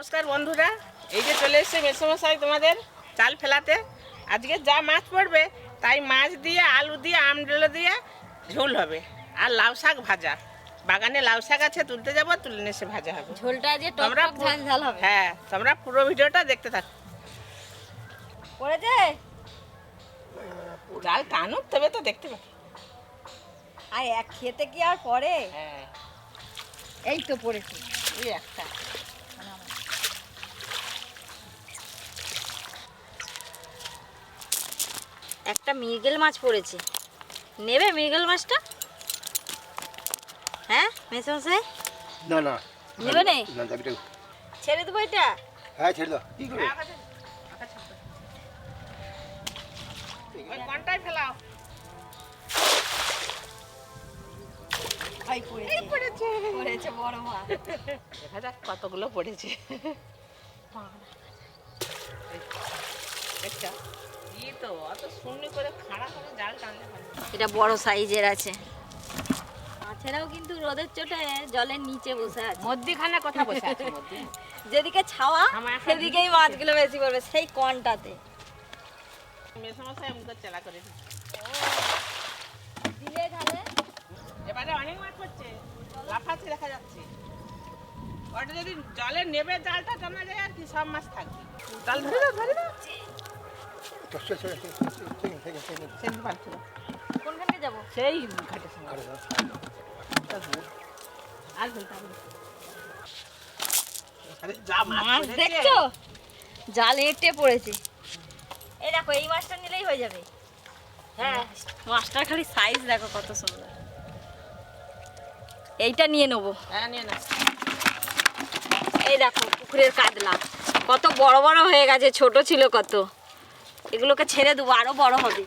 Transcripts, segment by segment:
নমস্কার বন্ধুরা, এই যে চলে এসেছে মেসোমশাই তোমাদের চাল ফেলাতে। আজকে যা মাছ পড়বে তাই মাছ দিয়ে আলু দিয়ে আমডেলো দিয়ে ঝোল হবে, আর লাউ শাক ভাজা। বাগানে লাউ শাক আছে, তুলতে যাবো, তুলে নিয়ে এসে ভাজা হবে। ঝোলটা যে টক টক ঝাল ঝাল হবে। হ্যাঁ, তোমরা পুরো ভিডিওটা দেখতে থাকো। পড়েছে জাল টানুক তবে তো দেখতে পাবো। আর এক খেতে কি আর পড়ে? হ্যাঁ, এই তো পড়েছে এই একটা। একটা মৃগেল মাছ পড়েছে। নেবে মৃগেল মাছটা? হ্যাঁ মেসোমশাই, না না নেবে না? না যাবিটা ছেড়ে দেবো এটা? হ্যাঁ ছেড়ে দাও। কি করে ওই কোনটাই ফেলাও। ভাই পড়েছে পড়েছে পড়েছে বড় মাছ। দেখা যাক কতগুলো পড়েছে। দেখছো, এই তো অত শূন্য করে খাড়া করে জাল টানলে ভালো। এটা বড় সাইজের আছে। মাছেরাও কিন্তু রোদের চোটে জলের নিচে বসে আছে। মধ্যিখানে কথা বসে আছে মধ্যে। যেদিকে ছাওয়া আমার একটা সেদিকেই মাছগুলো বেশি পড়বে, সেই কোনটাতে। মেসোমশাই মুখে চেলা করে দিচ্ছে। দিলে ঢালে এবারে অনেক মাছ পড়ছে, লাফাচ্ছে দেখা যাচ্ছে। ওটা যদি জলে নেবে জালটা টানা যায় আর কি, সব মাছ থাকবে। জাল ধরে দাও, ধরে দাও। সেদিন পারছিল কোনখানে যাবো? সেই ঘাটের সঙ্গে আর বলতে হবে না। আরে যা মাছ মাছ দেখছো, জাল এঁটে পড়েছে। এই দেখো, এই মাছটা নিলেই হয়ে যাবে। হ্যাঁ, মাছটার খালি সাইজ দেখো কত সুন্দর। এইটা নিয়ে নেবো। হ্যাঁ, নিয়ে না। এই দেখো পুকুরের কাতলা কত বড় বড় হয়ে গেছে, ছোট ছিল কত। এগুলোকে ছেড়ে দেবো, আরো বড় হবে।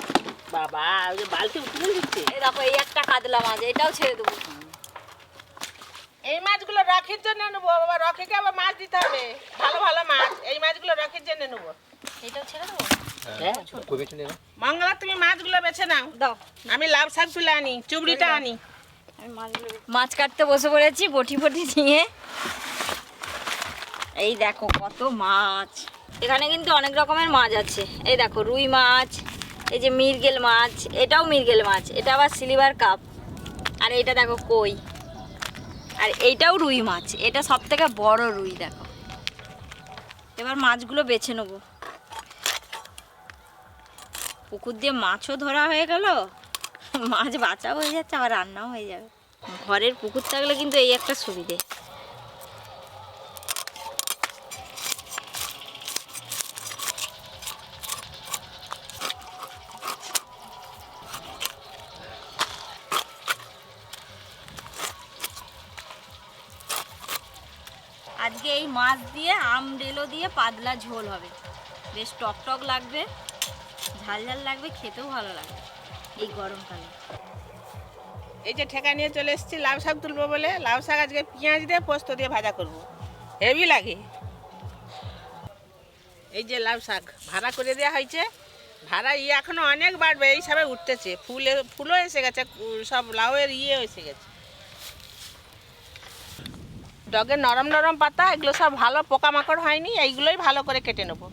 বাবা, ওই যে বালতি উঠে দিচ্ছে। এই দেখো, এই একটা কাতলা মাছ, এটাও ছেড়ে দেবো। এই মাছগুলো রখির জন্য নেবো বাবা, রখিকে আবার মাছ দিতে হবে, ভালো ভালো মাছ। এই মাছগুলো রখির জন্য নেবো। এটাও ছেড়ে দেবো। কই বেছে নেবে? মঙ্গলা, তুমি মাছগুলো বেছে নাও, দাও, আমি লাউ শাক তুলে আনি, চুবড়িটা আনি। আমি মাছ কাটতে বসে পড়েছি বটি ফটি নিয়ে। এই দেখো কত মাছ। এখানে কিন্তু অনেক রকমের মাছ আছে। এই দেখো রুই মাছ, এই যে মৃগেল মাছ, এটাও মৃগেল মাছ, এটা আবার সিলভার কাপ। আর এটা দেখো কই, আর এইটাও রুই মাছ, এটা সব থেকে বড় রুই। দেখো, এবার মাছগুলো বেছে নেবো। পুকুর দিয়ে মাছও ধরা হয়ে গেল, মাছ বাঁচাও হয়ে যাচ্ছে, আবার রান্নাও হয়ে যাবে। ঘরের পুকুর থাকলে কিন্তু এই একটা সুবিধে। আজকে এই মাছ দিয়ে আমডেলো দিয়ে পাতলা ঝোল হবে, বেশ টক টক লাগবে, ঝাল ঝাল লাগবে, খেতেও ভালো লাগবে এই গরমকালে। এই যে ঠেকা নিয়ে চলে এসেছি লাউ শাক তুলবো বলে। লাউ শাক আজকে পেঁয়াজ দিয়ে পোস্ত দিয়ে ভাজা করব, হেভি লাগে। এই যে লাউ শাক ভাড়া করে দেওয়া হয়েছে। ভাড়া এখনো অনেক বাড়বে, এই সবে উঠতেছে, ফুলও এসে গেছে, সব লাউয়ের এসে গেছে। ডগের নরম নরম পাতা, এগুলো সব ভালো, পোকামাকড় হয়নি, এইগুলোই ভালো করে কেটে নেবো।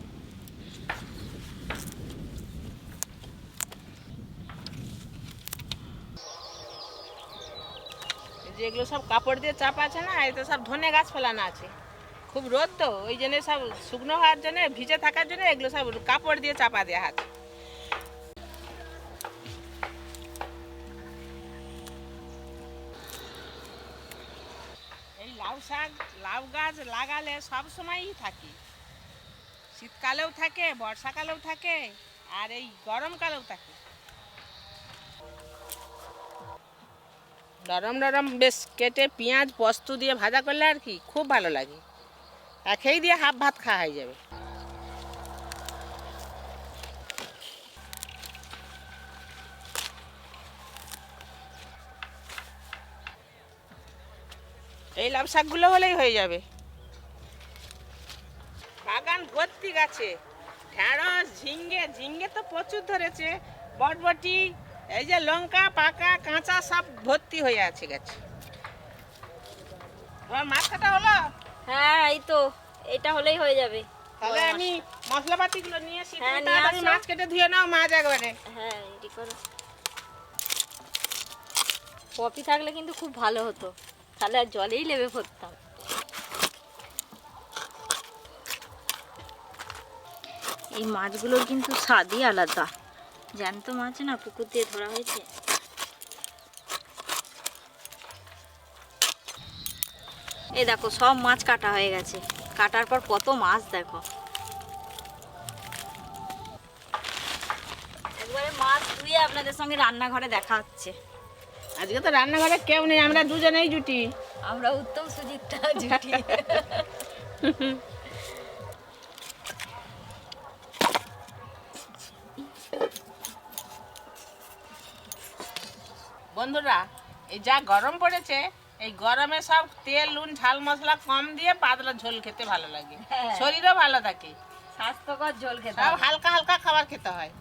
যেগুলো সব কাপড় দিয়ে চাপা আছে না, এতে সব ধনে গাছ ফেলানো আছে। খুব রোদ তো, ওই জন্য সব শুকনো হওয়ার জন্য, ভিজে থাকার জন্য এগুলো সব কাপড় দিয়ে চাপা দেওয়া আছে। এই লাউ শাক, লাউ গাছ লাগালে সব সময়ই থাকে, শীতকালেও থাকে, বর্ষাকালেও থাকে, আর এই গরমকালেও থাকে। নরম নরম বেশ কেটে পেঁয়াজ পোস্ত দিয়ে ভাজা করলে আর কি খুব ভালো লাগে। একেই দিয়ে হাফ ভাত খাওয়া হয়ে যাবে। এই লাউ শাকগুলো হলেই হয়ে যাবে। বাগান ভর্তি গাছে ঢেঁড়স, ঝিঙ্গে তো প্রচুর ধরেছে, বটবটি, এই যে লঙ্কা পাকা কাঁচা সব ভর্তি হয়ে আছে গাছে। তোমার মাছ কাটা হলো? হ্যাঁ, এই তো এটা হলেই হয়ে যাবে। তাহলে আমি মশলাপাতিগুলো নিয়ে আসি, হ্যাঁ, তুমি নিয়ে তাড়াতাড়ি আসো। মাছ কেটে ধুয়ে নাও মাছ একবারে। হ্যাঁ রেডি করো। পপি থাকলে কিন্তু খুব ভালো হতো, তাহলে আর জলেই লেবে পড়তাম। এই মাছগুলোর কিন্তু স্বাদই আলাদা, জ্যান্ত মাছ না, পুকুর দিয়ে ধরা হয়েছে। এই দেখো সব মাছ কাটা হয়ে গেছে, কাটার পর কত মাছ দেখো। একবারে মাছ ধুয়ে আপনাদের সঙ্গে রান্নাঘরে দেখা হচ্ছে। আজকে তো রান্নাঘরে কেউ নেই, আমরা দুজনেই জুটি। আমরা উত্তম সুজিতটা জুটি। বন্ধুরা, এই যা গরম পড়েছে, এই গরমে সব তেল নুন ঝাল মশলা কম দিয়ে পাতলা ঝোল খেতে ভালো লাগে, হ্যাঁ। শরীরও ভালো থাকে। স্বাস্থ্যকর ঝোল খেতে সব হবে। হালকা হালকা খাবার খেতে হয়।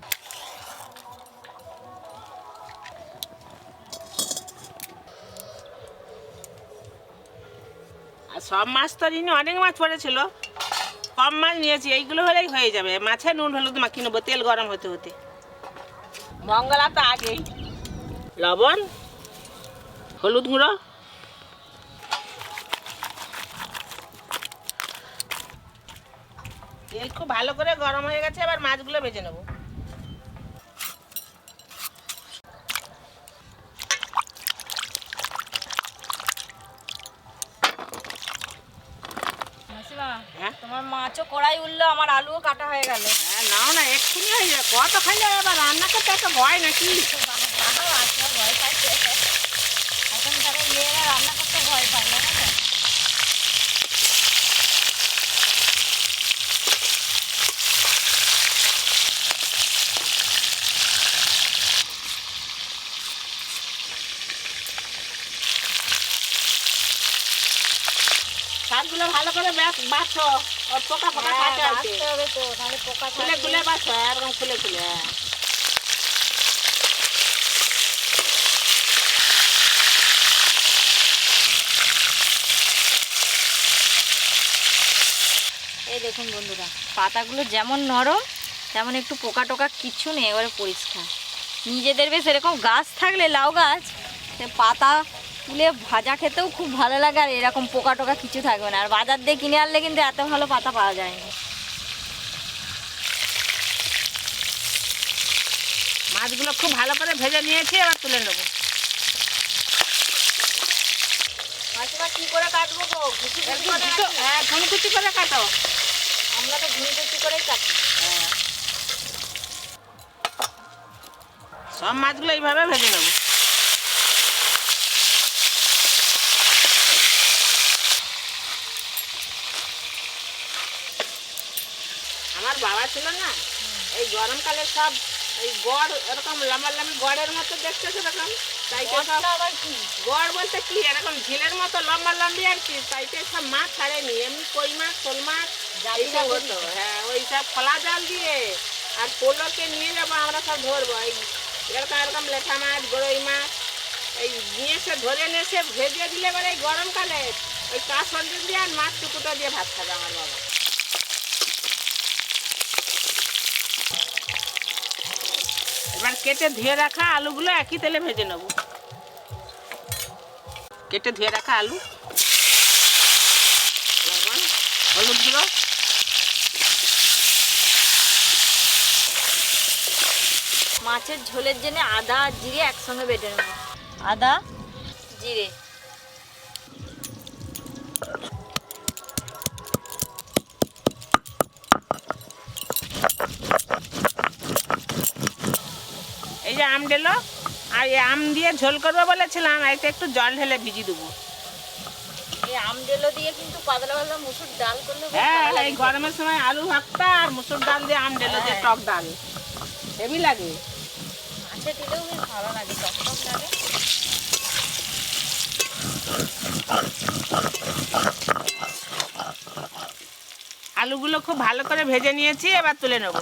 আর সব মাছ তো নিয়ে অনেক মাছ পড়েছিল, কম মাছ নিয়েছি, এইগুলো হলেই হয়ে যাবে। মাছে নুন হলুদ মাখিয়ে নেবো তেল গরম হতে হতে। মঙ্গলা তো আগেই লবণ হলুদ গুঁড়ো, তেল খুব ভালো করে গরম হয়ে গেছে, এবার মাছগুলো ভেজে নেবো। হ্যাঁ তোমার মাছও কড়াই উঠলো, আমার আলুও কাটা হয়ে গেল। হ্যাঁ, নাও না, এক্ষুনি হয়ে যাবে। কত খাইলে এবার রান্না করতে একটা ভয় নাকি? ভয় পাইছে এখন, তারা মেয়েরা রান্না করতে ভয় পায় না। শাকগুলো ভালো করে বাছো, ওর পোকা পোকা থাকে আছে, বাছতে হবে তো, নাহলে পোকা খুলে থাকবে। খুলে বাছো, একদম খুলে খুলে। এই দেখুন বন্ধুরা, পাতাগুলো যেমন নরম তেমন একটু পোকা টোকা কিচ্ছু নেই, এবারে পরিষ্কার। নিজেদের বেশ এরকম গাছ থাকলে, লাউ গাছ, সে পাতা তুলে ভাজা খেতেও খুব ভালো লাগে, আর এরকম পোকা টোকা কিছু থাকবে না। আর বাজার দিয়ে কিনে আনলে কিন্তু এত ভালো পাতা পাওয়া যায় না। মাছগুলো খুব ভালো করে ভেজে নিয়েছি, এবার তুলে নেবো। মাছটা কি করে কাটবো গো? ঘুষি ঘুষি করে নাকি? হ্যাঁ, ঘুনকুচি করে কাটো। আমরা তো ঘুষি ঘুষি করেই কাটি। হ্যাঁ, সব মাছগুলো এইভাবে ভেজে নেবো। আমার বাবা ছিল না, এই গরমকালে সব এই গড় এরকম লম্বা লম্বি গড়ের মতো দেখতে সেরকম, তাইতে সব আবার কি? গড় বলতে কি এরকম ঝিলের মতো লম্বা লম্বি আর কি, তাইতে সব মাছ ছাড়েনি, এমনি কই মাছ শোল মাছ এইসব হতো। হ্যাঁ, ওই সব খোলা জাল দিয়ে আর পোলোকে নিয়ে যাবো, আমরা সব ধরবো। এই এরকম এরকম লেঠা মাছ গরই মাছ এই নিয়ে এসে ধরে নিয়ে এসে ভেজে দিলে এবার এই গরমকালে ওই কাঠ সন্দেশ দিয়ে আর মাছ টুকুটা দিয়ে ভাত খাবে আমার বাবা। এবার কেটে ধুয়ে রাখা আলুগুলো একই তেলে ভেজে নেব। কেটে ধুয়ে রাখা আলু, লবণ হলুদ গুঁড়ো, মাছের ঝোলের জন্য আদা আর জিরে একসঙ্গে বেটে নেব। আদা জিরে, এই যে আম ঢেলো, আর এই আম দিয়ে ঝোল করবো বলেছিলাম, এতে একটু জল ঢেলে ভিজিয়ে দেবো। এই আমডেলো দিয়ে কিন্তু পাতলা পাতলা মুসুর ডাল করলে বেশ হ্যাঁ, ভালো লাগে। এই গরমের সময় আলু ভর্তা আর মুসুর ডাল দিয়ে আম ঢেলো দিয়ে টক ডাল হেভি লাগে। মাছে দিলেও বেশ ভালো লাগে, টক টক লাগে। আলুগুলো খুব ভালো করে ভেজে নিয়েছি, এবার তুলে নেব।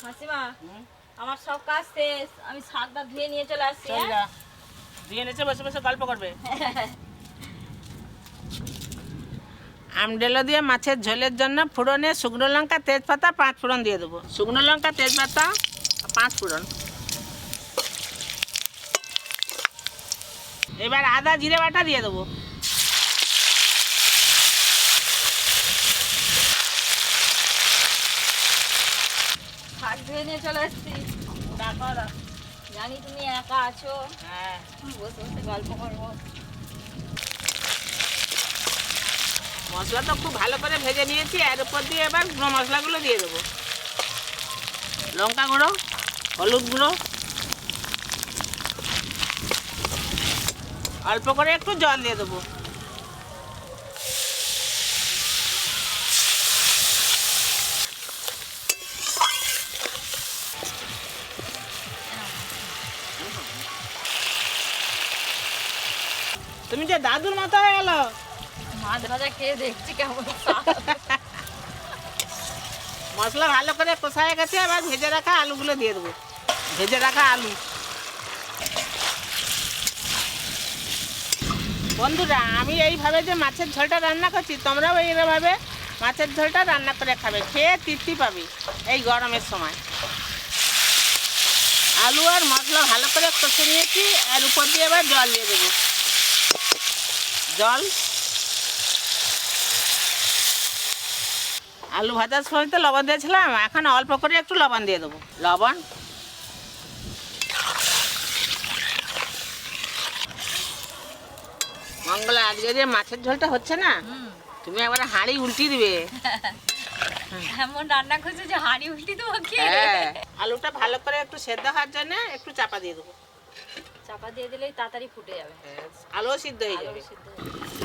মাসিমা আমার সব কাজ শেষ, আমি শাকটা ধুয়ে নিয়ে চলে আসছি। চল যা, দিয়ে এনেছে, বসে বসে গল্প করবে। আমডেলো দিয়ে মাছের ঝোলের জন্য ফোড়নে শুকনো লঙ্কা তেজপাতা 5 ফোড়ন দিয়ে দেবো। শুকনো লঙ্কা তেজপাতা 5 ফোড়ন। এবার আদা জিরে বাটা দিয়ে দেবো। শাক ধুয়ে নিয়ে চলে আসছি। দেখো, জানি তুমি একা আছো, হ্যাঁ, বসে বসে গল্প করবো। মশলা তো খুব ভালো করে ভেজে নিয়েছি। এর উপর দিয়ে এবার গুঁড়ো মশলাগুলো দিয়ে দেবো। লঙ্কা গুঁড়ো, হলুদ গুঁড়ো, অল্প করে একটু জল দিয়ে দেবো। তুমি যে দাদুর মতো হয়ে গেল। মাছ ভাজা খেয়ে দেখছি কেমন স্বাদ। মশলা ভালো করে কষায় গেছে, এবার ভেজে রাখা আলুগুলো দিয়ে দেবো। ভেজে রাখা আলু। বন্ধুরা, আমি এইভাবে যে মাছের ঝোলটা রান্না করছি, তোমরাও এইভাবে মাছের ঝোলটা রান্না করে খাবে, খেয়ে তৃপ্তি পাবে এই গরমের সময়। আলু আর মশলা ভালো করে কষে নিয়েছি, এর উপর দিয়ে এবার জল দিয়ে দেবো। জল। আলু ভাজার সময় তো লবণ দিয়েছিলাম, এখন অল্প করে একটু লবণ দিয়ে দেবো। লবণ। মঙ্গলা, আজকে যে মাছের ঝোলটা হচ্ছে না, তুমি একবার হাঁড়ি উল্টি দিবে। এমন রান্না করছে যে হাঁড়ি উল্টি দেবো। হ্যাঁ, আলুটা ভালো করে একটু সেদ্ধ হওয়ার জন্য একটু চাপা দিয়ে দেবো। চাপা দিয়ে দিলেই তাড়াতাড়ি ফুটে যাবে, আলুও সিদ্ধ হয়ে আলু যাবে। সিদ্ধ হয়ে যাবে।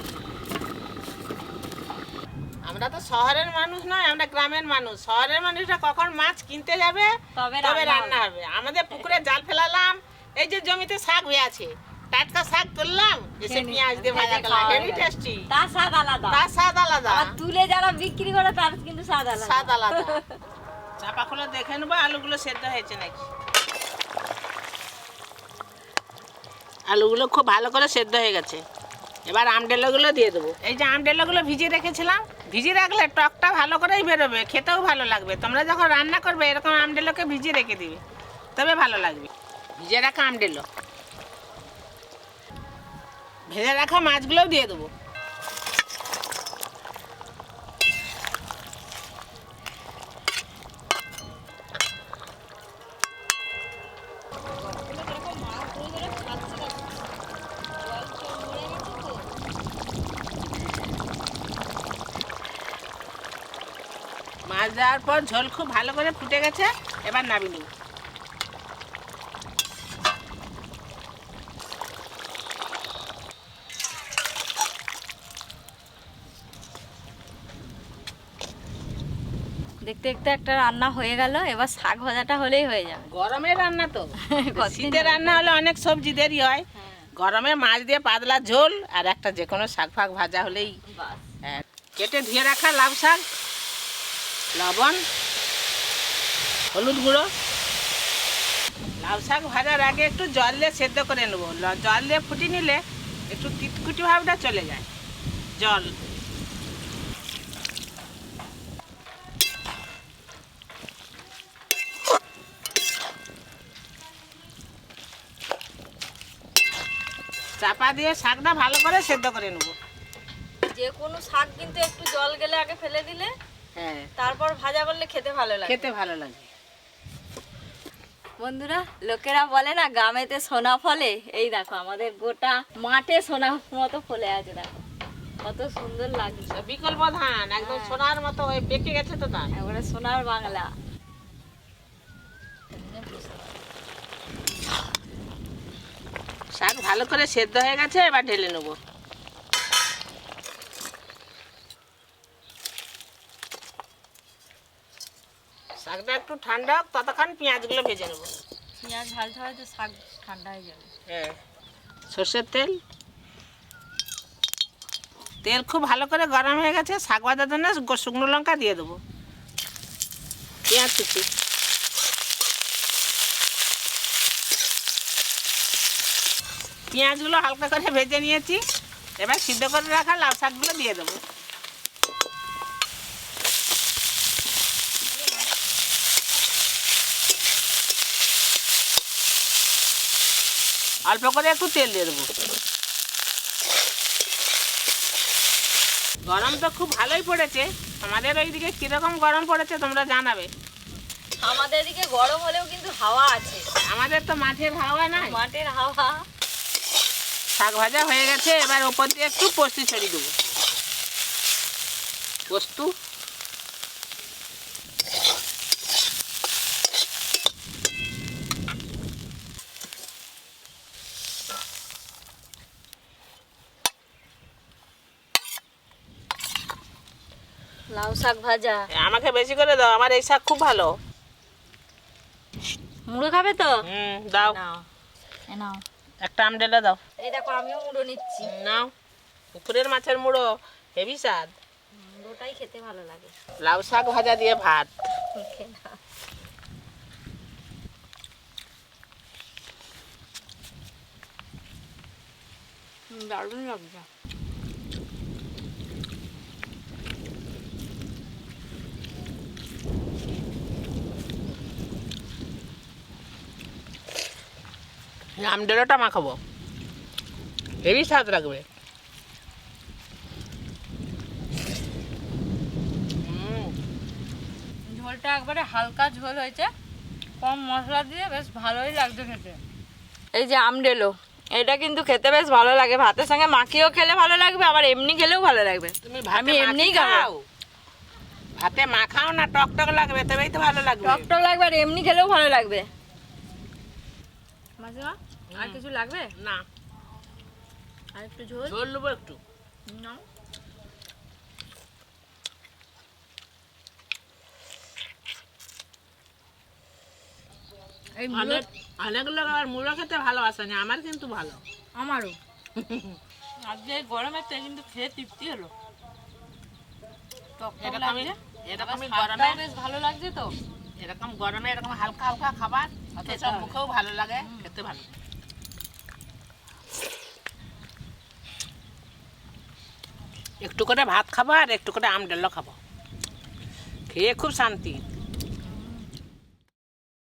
আমরা তো শহরের মানুষ নয়, আমরা গ্রামের মানুষ। শহরের মানুষরা কখন মাছ কিনতে যাবে তবে তবে রান্না রান্না হবে। আমাদের পুকুরে জাল ফেলালাম, এই যে জমিতে শাক হয়ে আছে, টাটকা শাক তুললাম, এসে খেয়ে পেঁয়াজ দিয়ে খেয়ে ভাজা করলাম, খাওয়া হেভি গেল। টেস্টি। তার স্বাদ আলাদা, তার স্বাদ আলাদা, আবার তুলে যারা বিক্রি করে তার কিন্তু স্বাদ আলাদা। স্বাদ আলাদা। চাপা খুলে দেখে নেবো আলুগুলো সেদ্ধ হয়েছে নাকি। আলুগুলো খুব ভালো করে সেদ্ধ হয়ে গেছে। এবার আমডেলোগুলো দিয়ে দেবো। এই যে আমডেলোগুলো ভিজিয়ে রেখেছিলাম, ভিজিয়ে রাখলে টকটা ভালো করেই বেরোবে, খেতেও ভালো লাগবে। তোমরা যখন রান্না করবে এরকম আমডেলোকে ভিজিয়ে রেখে দিবে, তবে ভালো লাগবে। ভিজিয়ে রাখা আমডেলো। ভেজে রাখা মাছগুলোও দিয়ে দেবো। মাছ দেওয়ার পর ঝোল খুব ভালো করে ফুটে গেছে, এবার নামিয়ে নেব। দেখতে দেখতে একটা রান্না হয়ে গেল, এবার শাক ভাজাটা হলেই হয়ে যাবে। গরমের রান্না তো, কতদিন শীতের হবে? রান্না হলে অনেক সবজি দেরি হয়। গরমে মাছ দিয়ে পাতলা ঝোল আর একটা যে কোনো শাক ফাক ভাজা হলেই। বাস। হ্যাঁ, কেটে ধুয়ে রাখা লাউ শাক, লবণ, হলুদ গুঁড়ো। লাউ শাক ভাজার আগে একটু জল দিয়ে সেদ্ধ করে নেবো। জল দিয়ে ফুটিয়ে নিলে একটু তিতকুটি ভাবটা চলে যায়। জল। চাপা দিয়ে শাকটা ভালো করে সেদ্ধ করে নেবো। যে কোনো শাক কিন্তু একটু জল গেলে আগে ফেলে দিলে, হ্যাঁ, তারপর ভাজা করলে খেতে ভালো লাগে। খেতে ভালো লাগে। বন্ধুরা, লোকেরা বলে না গ্রামেতে সোনা ফলে, এই দেখো আমাদের গোটা মাঠে সোনা মতো ফলে আছে। দেখো কত সুন্দর লাগছে, বিকল্প ধান একদম হ্যাঁ। সোনার মতো হয়ে পেকে গেছে তো ধান। এবারে সোনার বাংলা। শাক ভালো করে সেদ্ধ হয়ে গেছে, এবার ঢেলে নেব। শাকটা একটু ঠান্ডা হোক, ততক্ষণ পেঁয়াজগুলো ভেজে নেব। পেঁয়াজ ভাজতে ভাজতে শাক ঠান্ডা হয়ে যাবে। হ্যাঁ, সর্ষের তেল। তেল খুব ভালো করে গরম হয়ে গেছে, শাক ভাজার জন্য শুকনো লঙ্কা দিয়ে দেবো, পেঁয়াজ কুচি, পেঁয়াজগুলো হালকা করে ভেজে নিয়েছি, এবার সিদ্ধ করে রাখা লাউ শাকগুলো দিয়ে দেবো। অল্প করে একটু তেল দিয়ে দেবো। গরম তো খুব ভালোই পড়েছে। আমাদের ওইদিকে কিরকম গরম পড়েছে তোমরা জানাবে। আমাদের এদিকে গরম হলেও কিন্তু হাওয়া আছে। আমাদের তো মাঠের হাওয়া নাই। মাঠের হাওয়া। শাক ভাজা হয়ে গেছে, এবার ওপর দিয়ে একটু পোস্ত ছড়িয়ে দেবো। পোস্ত লাউ শাক ভাজা। আমাকে বেশি করে দাও, আমার এই শাক খুব ভালো। মুড়ো খাবে তো? দাও, নাও এ নাও। একটা আমডেলা দাও। এই দেখো আমিও মুড়ো নিচ্ছি। নাও, পুকুরের মাছের মুড়ো হেভি স্বাদ। মুড়োটাই খেতে ভালো লাগে। লাউ শাক ভাজা দিয়ে ভাত। খেয়ে নাও। দারুণ লাগছে। আমডেলাটা মাখাবো, হেভি স্বাদ লাগবে। ঝোলটা একবারে হালকা ঝোল হয়েছে, কম মশলা দিয়ে বেশ ভালোই লাগছে খেতে। এই যে আমডেলো, এটা কিন্তু খেতে বেশ ভালো লাগে। ভাতের সঙ্গে মাখিয়েও খেলে ভালো লাগবে, আবার এমনি খেলেও ভালো লাগবে। তুমি আমি এমনিই খাবো। ভাতে মাখাও না, টক টক লাগবে, তবেই তো ভালো লাগবে। টক টক লাগবে আর এমনি খেলেও ভালো লাগবে। মাসিমা আর কিছু লাগবে? না, আর একটু ঝোল? ঝোল নেবো একটু। নাও। এই অনেক অনেক লোক আবার মুড়ো খেতে ভালোবাসে না, আমার কিন্তু ভালো। আমারও। আজকে গরমে তো কিন্তু খেয়ে তৃপ্তি হলো। এরকমই গরমে বেশ ভালো লাগছে তো। এরকম গরমে এরকম হালকা হালকা খাবার অথচ মুখেও ভালো লাগে, খেতে ভালো। একটু করে ভাত খাবো আর একটু করে আমডাল্লা খাবো, খেয়ে খুব শান্তি।